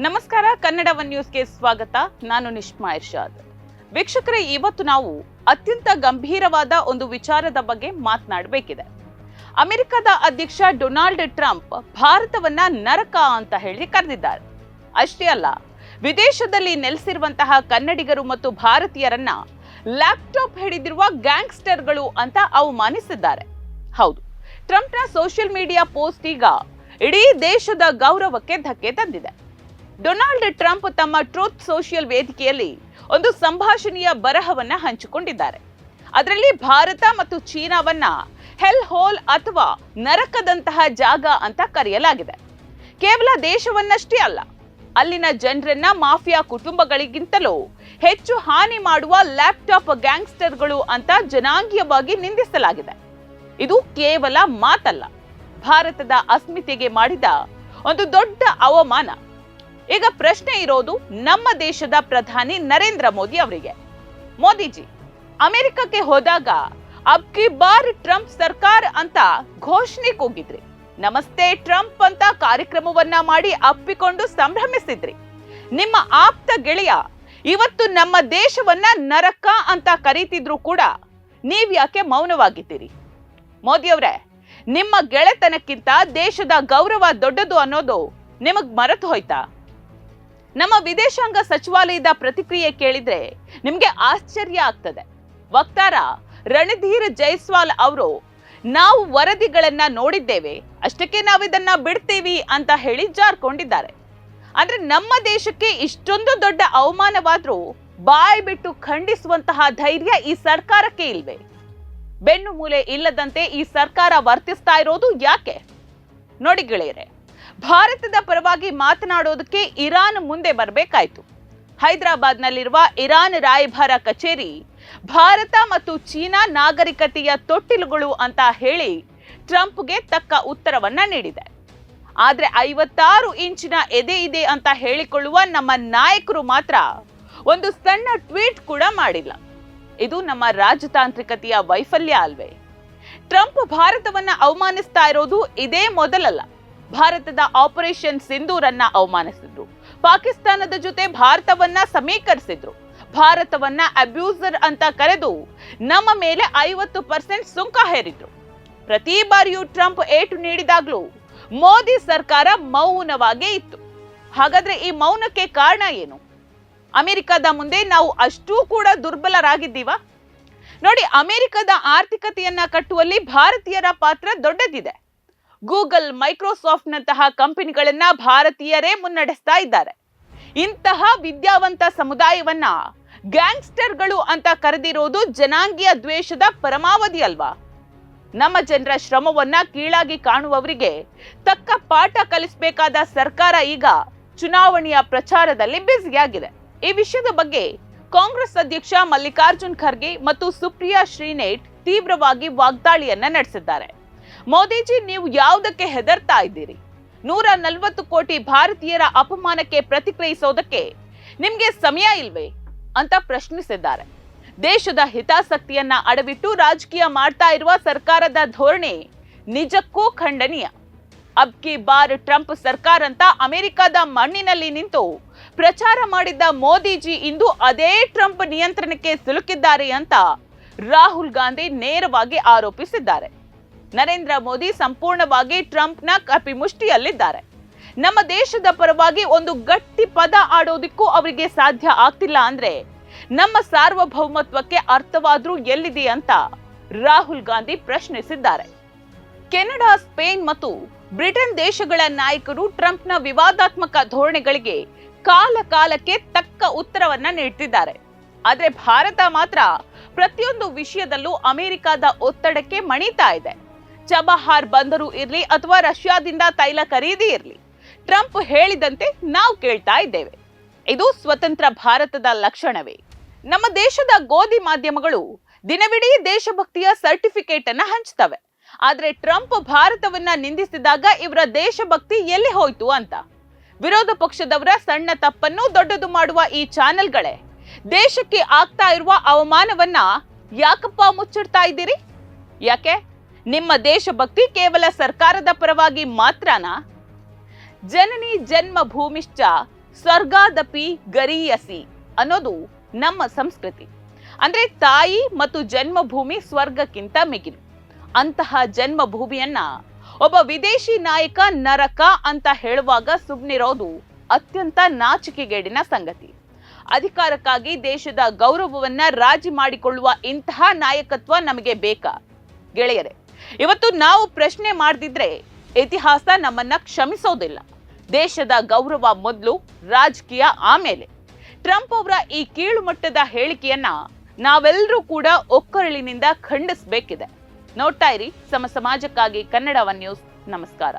ನಮಸ್ಕಾರ, ಕನ್ನಡ ಒನ್ ನ್ಯೂಸ್ಗೆ ಸ್ವಾಗತ. ನಾನು ನಿಷ್ಮಾ ಇರ್ಷಾದ್. ವೀಕ್ಷಕರೇ, ಇವತ್ತು ನಾವು ಅತ್ಯಂತ ಗಂಭೀರವಾದ ಒಂದು ವಿಚಾರದ ಬಗ್ಗೆ ಮಾತನಾಡಬೇಕಿದೆ. ಅಮೆರಿಕದ ಅಧ್ಯಕ್ಷ ಡೊನಾಲ್ಡ್ ಟ್ರಂಪ್ ಭಾರತವನ್ನ ನರಕ ಅಂತ ಹೇಳಿ ಕರೆದಿದ್ದಾರೆ. ಅಷ್ಟೇ ಅಲ್ಲ, ವಿದೇಶದಲ್ಲಿ ನೆಲೆಸಿರುವಂತಹ ಕನ್ನಡಿಗರು ಮತ್ತು ಭಾರತೀಯರನ್ನ ಲ್ಯಾಪ್ಟಾಪ್ ಹಿಡಿದಿರುವ ಗ್ಯಾಂಗ್ಸ್ಟರ್ಗಳು ಅಂತ ಅವಮಾನಿಸಿದ್ದಾರೆ. ಹೌದು, ಟ್ರಂಪ್ನ ಸೋಷಿಯಲ್ ಮೀಡಿಯಾ ಪೋಸ್ಟ್ ಈಗ ಇಡೀ ದೇಶದ ಗೌರವಕ್ಕೆ ಧಕ್ಕೆ ತಂದಿದೆ. ಡೊನಾಲ್ಡ್ ಟ್ರಂಪ್ ತಮ್ಮ ಟ್ರೂತ್ ಸೋಷಿಯಲ್ ವೇದಿಕೆಯಲ್ಲಿ ಒಂದು ಸಂಭಾಷಣೆಯ ಬರಹವನ್ನ ಹಂಚಿಕೊಂಡಿದ್ದಾರೆ. ಅದರಲ್ಲಿ ಭಾರತ ಮತ್ತು ಚೀನಾವನ್ನ ಹೆಲ್ ಹೋಲ್ ಅಥವಾ ನರಕದಂತಹ ಜಾಗ ಅಂತ ಕರೆಯಲಾಗಿದೆ. ಕೇವಲ ದೇಶವನ್ನಷ್ಟೇ ಅಲ್ಲ, ಅಲ್ಲಿನ ಜನರನ್ನ ಮಾಫಿಯಾ ಕುಟುಂಬಗಳಿಗಿಂತಲೂ ಹೆಚ್ಚು ಹಾನಿ ಮಾಡುವ ಲ್ಯಾಪ್ಟಾಪ್ ಗ್ಯಾಂಗ್ಸ್ಟರ್ಗಳು ಅಂತ ಜನಾಂಗೀಯವಾಗಿ ನಿಂದಿಸಲಾಗಿದೆ. ಇದು ಕೇವಲ ಮಾತಲ್ಲ, ಭಾರತದ ಅಸ್ಮಿತೆಗೆ ಮಾಡಿದ ಒಂದು ದೊಡ್ಡ ಅವಮಾನ. ಈಗ ಪ್ರಶ್ನೆ ಇರೋದು ನಮ್ಮ ದೇಶದ ಪ್ರಧಾನಿ ನರೇಂದ್ರ ಮೋದಿ ಅವರಿಗೆ. ಮೋದಿಜಿ, ಅಮೆರಿಕಕ್ಕೆ ಹೋದಾಗ ಅಬ್ ಕಿ ಬಾರ್ ಟ್ರಂಪ್ ಸರ್ಕಾರ ಅಂತ ಘೋಷಣೆ ಕೂಗಿದ್ರಿ. ನಮಸ್ತೆ ಟ್ರಂಪ್ ಅಂತ ಕಾರ್ಯಕ್ರಮವನ್ನ ಮಾಡಿ ಅಪ್ಪಿಕೊಂಡು ಸಂಭ್ರಮಿಸಿದ್ರಿ. ನಿಮ್ಮ ಆಪ್ತ ಗೆಳೆಯ ಇವತ್ತು ನಮ್ಮ ದೇಶವನ್ನ ನರಕ ಅಂತ ಕರೀತಿದ್ರು ಕೂಡ ನೀವ್ಯಾಕೆ ಮೌನವಾಗಿದ್ದೀರಿ? ಮೋದಿ ಅವರೇ, ನಿಮ್ಮ ಗೆಳೆತನಕ್ಕಿಂತ ದೇಶದ ಗೌರವ ದೊಡ್ಡದು ಅನ್ನೋದು ನಿಮಗ್ ಮರೆತು ಹೋಯ್ತಾ? ನಮ್ಮ ವಿದೇಶಾಂಗ ಸಚಿವಾಲಯದ ಪ್ರತಿಕ್ರಿಯೆ ಕೇಳಿದ್ರೆ ನಿಮ್ಗೆ ಆಶ್ಚರ್ಯ ಆಗ್ತದೆ. ವಕ್ತಾರ ರಣಧೀರ್ ಜೈಸ್ವಾಲ್ ಅವರು, ನಾವು ವರದಿಗಳನ್ನ ನೋಡಿದ್ದೇವೆ, ಅಷ್ಟಕ್ಕೆ ನಾವಿದನ್ನ ಬಿಡ್ತೀವಿ ಅಂತ ಹೇಳಿ ಜಾರ್ಕೊಂಡಿದ್ದಾರೆ. ಅಂದ್ರೆ ನಮ್ಮ ದೇಶಕ್ಕೆ ಇಷ್ಟೊಂದು ದೊಡ್ಡ ಅವಮಾನವಾದ್ರೂ ಬಾಯ್ ಬಿಟ್ಟು ಖಂಡಿಸುವಂತಹ ಧೈರ್ಯ ಈ ಸರ್ಕಾರಕ್ಕೆ ಇಲ್ವೇ? ಬೆನ್ನು ಮೂಲೆ ಇಲ್ಲದಂತೆ ಈ ಸರ್ಕಾರ ವರ್ತಿಸ್ತಾ ಇರೋದು ಯಾಕೆ? ನೋಡಿ ಗೆಳೆಯರೆ, ಭಾರತದ ಪರವಾಗಿ ಮಾತನಾಡೋದಕ್ಕೆ ಇರಾನ್ ಮುಂದೆ ಬರಬೇಕಾಯ್ತು. ಹೈದರಾಬಾದ್ನಲ್ಲಿರುವ ಇರಾನ್ ರಾಯಭಾರ ಕಚೇರಿ ಭಾರತ ಮತ್ತು ಚೀನಾ ನಾಗರಿಕತೆಯ ತೊಟ್ಟಿಲುಗಳು ಅಂತ ಹೇಳಿ ಟ್ರಂಪ್ಗೆ ತಕ್ಕ ಉತ್ತರವನ್ನ ನೀಡಿದೆ. ಆದ್ರೆ 56 ಇಂಚಿನ ಎದೆ ಇದೆ ಅಂತ ಹೇಳಿಕೊಳ್ಳುವ ನಮ್ಮ ನಾಯಕರು ಮಾತ್ರ ಒಂದು ಸಣ್ಣ ಟ್ವೀಟ್ ಕೂಡ ಮಾಡಿಲ್ಲ. ಇದು ನಮ್ಮ ರಾಜತಾಂತ್ರಿಕತೆಯ ವೈಫಲ್ಯ ಅಲ್ವೇ? ಟ್ರಂಪ್ ಭಾರತವನ್ನ ಅವಮಾನಿಸ್ತಾ ಇರೋದು ಇದೇ ಮೊದಲಲ್ಲ. ಭಾರತದ ಆಪರೇಷನ್ ಸಿಂಧೂರನ್ನ ಅವಮಾನಿಸಿದ್ರು, ಪಾಕಿಸ್ತಾನದ ಜೊತೆ ಭಾರತವನ್ನ ಸಮೀಕರಿಸಿದ್ರು, ಭಾರತವನ್ನ ಅಬ್ಯೂಸರ್ ಅಂತ ಕರೆದು ನಮ್ಮ ಮೇಲೆ 50% ಸುಂಕ ಹೇರಿದ್ರು. ಪ್ರತಿ ಬಾರಿಯೂ ಟ್ರಂಪ್ ಏಟು ನೀಡಿದಾಗ್ಲೂ ಮೋದಿ ಸರ್ಕಾರ ಮೌನವಾಗೇ ಇತ್ತು. ಹಾಗಾದ್ರೆ ಈ ಮೌನಕ್ಕೆ ಕಾರಣ ಏನು? ಅಮೆರಿಕದ ಮುಂದೆ ನಾವು ಅಷ್ಟೂ ಕೂಡ ದುರ್ಬಲರಾಗಿದ್ದೀವ? ನೋಡಿ, ಅಮೆರಿಕದ ಆರ್ಥಿಕತೆಯನ್ನ ಕಟ್ಟುವಲ್ಲಿ ಭಾರತೀಯರ ಪಾತ್ರ ದೊಡ್ಡದಿದೆ. ಗೂಗಲ್, ಮೈಕ್ರೋಸಾಫ್ಟ್ ನಂತಹ ಕಂಪನಿಗಳನ್ನ ಭಾರತೀಯರೇ ಮುನ್ನಡೆಸ್ತಾ ಇದ್ದಾರೆ. ಇಂತಹ ವಿದ್ಯಾವಂತ ಸಮುದಾಯವನ್ನ ಗ್ಯಾಂಗ್ಸ್ಟರ್ಗಳು ಅಂತ ಕರೆದಿರೋದು ಜನಾಂಗೀಯ ದ್ವೇಷದ ಪರಮಾವಧಿ ಅಲ್ವಾ? ನಮ್ಮ ಜನರ ಶ್ರಮವನ್ನ ಕೀಳಾಗಿ ಕಾಣುವವರಿಗೆ ತಕ್ಕ ಪಾಠ ಕಲಿಸಬೇಕಾದ ಸರ್ಕಾರ ಈಗ ಚುನಾವಣೆಯ ಪ್ರಚಾರದಲ್ಲಿ ಬ್ಯುಸಿಯಾಗಿದೆ. ಈ ವಿಷಯದ ಬಗ್ಗೆ ಕಾಂಗ್ರೆಸ್ ಅಧ್ಯಕ್ಷ ಮಲ್ಲಿಕಾರ್ಜುನ್ ಖರ್ಗೆ ಮತ್ತು ಸುಪ್ರಿಯಾ ಶ್ರೀನೇಟ್ ತೀವ್ರವಾಗಿ ವಾಗ್ದಾಳಿಯನ್ನ ನಡೆಸಿದ್ದಾರೆ. ಮೋದಿಜಿ, ನೀವು ಯಾವುದಕ್ಕೆ ಹೆದರ್ತಾ ಇದ್ದೀರಿ? 140 ಕೋಟಿ ಭಾರತೀಯರ ಅಪಮಾನಕ್ಕೆ ಪ್ರತಿಕ್ರಿಯಿಸೋದಕ್ಕೆ ನಿಮ್ಗೆ ಸಮಯ ಇಲ್ವೇ ಅಂತ ಪ್ರಶ್ನಿಸಿದ್ದಾರೆ. ದೇಶದ ಹಿತಾಸಕ್ತಿಯನ್ನ ಅಡವಿಟ್ಟು ರಾಜಕೀಯ ಮಾಡ್ತಾ ಇರುವ ಸರ್ಕಾರದ ಧೋರಣೆ ನಿಜಕ್ಕೂ ಖಂಡನೀಯ. ಅಬ್ ಕಿ ಬಾರ್ ಟ್ರಂಪ್ ಸರ್ಕಾರ ಅಂತ ಅಮೆರಿಕದ ಮಣ್ಣಿನಲ್ಲಿ ನಿಂತು ಪ್ರಚಾರ ಮಾಡಿದ್ದ ಮೋದಿಜಿ ಇಂದು ಅದೇ ಟ್ರಂಪ್ ನಿಯಂತ್ರಣಕ್ಕೆ ಸಿಲುಕಿದ್ದಾರೆ ಅಂತ ರಾಹುಲ್ ಗಾಂಧಿ ನೇರವಾಗಿ ಆರೋಪಿಸಿದ್ದಾರೆ. ನರೇಂದ್ರ ಮೋದಿ ಸಂಪೂರ್ಣವಾಗಿ ಟ್ರಂಪ್ನ ಕಪಿಮುಷ್ಟಿಯಲ್ಲಿದ್ದಾರೆ. ನಮ್ಮ ದೇಶದ ಪರವಾಗಿ ಒಂದು ಗಟ್ಟಿ ಪದ ಆಡೋದಿಕ್ಕೂ ಅವರಿಗೆ ಸಾಧ್ಯ ಆಗ್ತಿಲ್ಲ ಅಂದ್ರೆ ನಮ್ಮ ಸಾರ್ವಭೌಮತ್ವಕ್ಕೆ ಅರ್ಥವಾದ್ರೂ ಎಲ್ಲಿದೆ ಅಂತ ರಾಹುಲ್ ಗಾಂಧಿ ಪ್ರಶ್ನಿಸಿದ್ದಾರೆ. ಕೆನಡಾ, ಸ್ಪೇನ್ ಮತ್ತು ಬ್ರಿಟನ್ ದೇಶಗಳ ನಾಯಕರು ಟ್ರಂಪ್ನ ವಿವಾದಾತ್ಮಕ ಧೋರಣೆಗಳಿಗೆ ಕಾಲ ಕಾಲಕ್ಕೆ ತಕ್ಕ ಉತ್ತರವನ್ನ ನೀಡ್ತಿದ್ದಾರೆ. ಆದ್ರೆ ಭಾರತ ಮಾತ್ರ ಪ್ರತಿಯೊಂದು ವಿಷಯದಲ್ಲೂ ಅಮೆರಿಕದ ಒತ್ತಡಕ್ಕೆ ಮಣಿತಾ ಇದೆ. ಚಬಹಾರ್ ಬಂದರು ಇರ್ಲಿ ಅಥವಾ ರಷ್ಯಾದಿಂದ ತೈಲ ಖರೀದಿ ಇರ್ಲಿ, ಟ್ರಂಪ್ ಹೇಳಿದಂತೆ ನಾವು ಕೇಳ್ತಾ ಇದ್ದೇವೆ. ಇದು ಸ್ವತಂತ್ರ ಭಾರತದ ಲಕ್ಷಣವೇ? ನಮ್ಮ ದೇಶದ ಗೋಧಿ ಮಾಧ್ಯಮಗಳು ದಿನವಿಡೀ ದೇಶಭಕ್ತಿಯ ಸರ್ಟಿಫಿಕೇಟ್ ಅನ್ನ ಹಂಚ್ತವೆ. ಆದ್ರೆ ಟ್ರಂಪ್ ಭಾರತವನ್ನ ನಿಂದಿಸಿದಾಗ ಇವರ ದೇಶಭಕ್ತಿ ಎಲ್ಲಿ ಹೋಯ್ತು ಅಂತ ವಿರೋಧ ಪಕ್ಷದವರ ಸಣ್ಣ ತಪ್ಪನ್ನು ದೊಡ್ಡದು ಮಾಡುವ ಈ ಚಾನೆಲ್ಗಳೇ ದೇಶಕ್ಕೆ ಆಗ್ತಾ ಇರುವ ಅವಮಾನವನ್ನ ಯಾಕಪ್ಪ ಮುಚ್ಚಿಡ್ತಾ ಇದ್ದೀರಿ? ಯಾಕೆ ನಿಮ್ಮ ದೇಶಭಕ್ತಿ ಕೇವಲ ಸರ್ಕಾರದ ಪರವಾಗಿ ಮಾತ್ರನಾ? ಜನನಿ ಜನ್ಮ ಭೂಮಿಶ್ಚ ಸ್ವರ್ಗಾದಪಿ ಗರೀಯಸಿ ಅನ್ನೋದು ನಮ್ಮ ಸಂಸ್ಕೃತಿ. ಅಂದ್ರೆ ತಾಯಿ ಮತ್ತು ಜನ್ಮಭೂಮಿ ಸ್ವರ್ಗಕ್ಕಿಂತ ಮಿಗಿಲು. ಅಂತಹ ಜನ್ಮಭೂಮಿಯನ್ನ ಒಬ್ಬ ವಿದೇಶಿ ನಾಯಕ ನರಕ ಅಂತ ಹೇಳುವಾಗ ಸುಮ್ಮನಿರೋದು ಅತ್ಯಂತ ನಾಚಿಕೆಗೇಡಿನ ಸಂಗತಿ. ಅಧಿಕಾರಕ್ಕಾಗಿ ದೇಶದ ಗೌರವವನ್ನ ರಾಜಿ ಮಾಡಿಕೊಳ್ಳುವ ಇಂತಹ ನಾಯಕತ್ವ ನಮಗೆ ಬೇಕಾ? ಗೆಳೆಯರೆ, ಇವತ್ತು ನಾವು ಪ್ರಶ್ನೆ ಮಾಡದಿದ್ರೆ ಇತಿಹಾಸ ನಮ್ಮನ್ನ ಕ್ಷಮಿಸೋದಿಲ್ಲ. ದೇಶದ ಗೌರವ ಮೊದಲು, ರಾಜಕೀಯ ಆಮೇಲೆ. ಟ್ರಂಪ್ ಅವರ ಈ ಕೀಳು ಮಟ್ಟದ ಹೇಳಿಕೆಯನ್ನ ನಾವೆಲ್ಲರೂ ಕೂಡ ಒಕ್ಕೊರಳಿನಿಂದ ಖಂಡಿಸಬೇಕಿದೆ. ನೋಡ್ತಾ ಇರಿ ಸಮ ಸಮಾಜಕ್ಕಾಗಿ ಕನ್ನಡ ಒನ್ ನ್ಯೂಸ್. ನಮಸ್ಕಾರ.